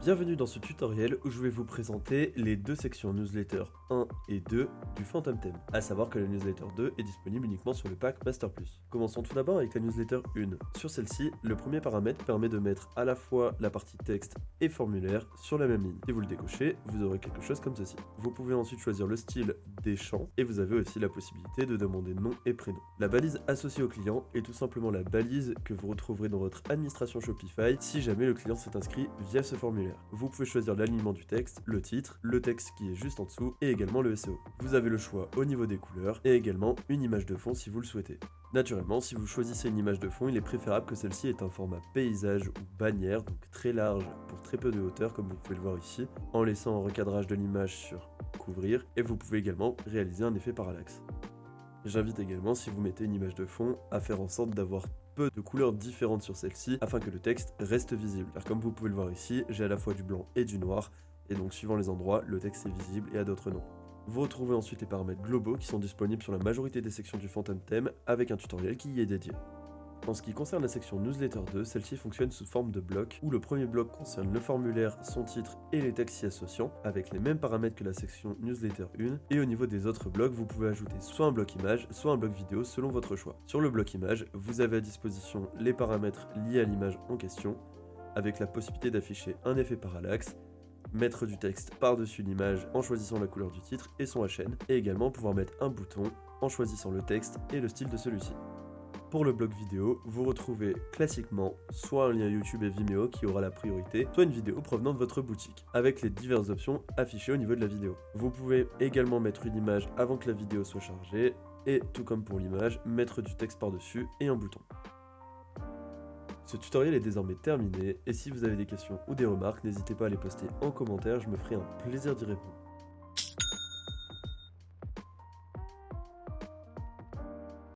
Bienvenue dans ce tutoriel où je vais vous présenter les deux sections newsletter 1 et 2 du Phantom Theme, à savoir que la newsletter 2 est disponible uniquement sur le pack Master Plus. Commençons tout d'abord avec la newsletter 1. Sur celle-ci, le premier paramètre permet de mettre à la fois la partie texte et formulaire sur la même ligne. Si vous le décochez, vous aurez quelque chose comme ceci. Vous pouvez ensuite choisir le style des champs et vous avez aussi la possibilité de demander nom et prénom. La balise associée au client est tout simplement la balise que vous retrouverez dans votre administration Shopify si jamais le client s'est inscrit via ce formulaire. Vous pouvez choisir l'alignement du texte, le titre, le texte qui est juste en dessous et également le SEO. Vous avez le choix au niveau des couleurs et également une image de fond si vous le souhaitez. Naturellement, si vous choisissez une image de fond, il est préférable que celle-ci ait un format paysage ou bannière, donc très large pour très peu de hauteur comme vous pouvez le voir ici, en laissant un recadrage de l'image sur couvrir, et vous pouvez également réaliser un effet parallaxe. J'invite également, si vous mettez une image de fond, à faire en sorte d'avoir peu de couleurs différentes sur celle-ci afin que le texte reste visible. Car comme vous pouvez le voir ici, j'ai à la fois du blanc et du noir, et donc suivant les endroits, le texte est visible et à d'autres non. Vous retrouvez ensuite les paramètres globaux qui sont disponibles sur la majorité des sections du Phantom Theme avec un tutoriel qui y est dédié. En ce qui concerne la section Newsletter 2, celle-ci fonctionne sous forme de blocs, où le premier bloc concerne le formulaire, son titre et les textes s'y associant, avec les mêmes paramètres que la section Newsletter 1, et au niveau des autres blocs, vous pouvez ajouter soit un bloc image, soit un bloc vidéo selon votre choix. Sur le bloc image, vous avez à disposition les paramètres liés à l'image en question, avec la possibilité d'afficher un effet parallaxe, mettre du texte par-dessus l'image en choisissant la couleur du titre et son HN, et également pouvoir mettre un bouton en choisissant le texte et le style de celui-ci. Pour le bloc vidéo, vous retrouvez classiquement soit un lien YouTube et Vimeo qui aura la priorité, soit une vidéo provenant de votre boutique, avec les diverses options affichées au niveau de la vidéo. Vous pouvez également mettre une image avant que la vidéo soit chargée, et tout comme pour l'image, mettre du texte par-dessus et un bouton. Ce tutoriel est désormais terminé, et si vous avez des questions ou des remarques, n'hésitez pas à les poster en commentaire, je me ferai un plaisir d'y répondre.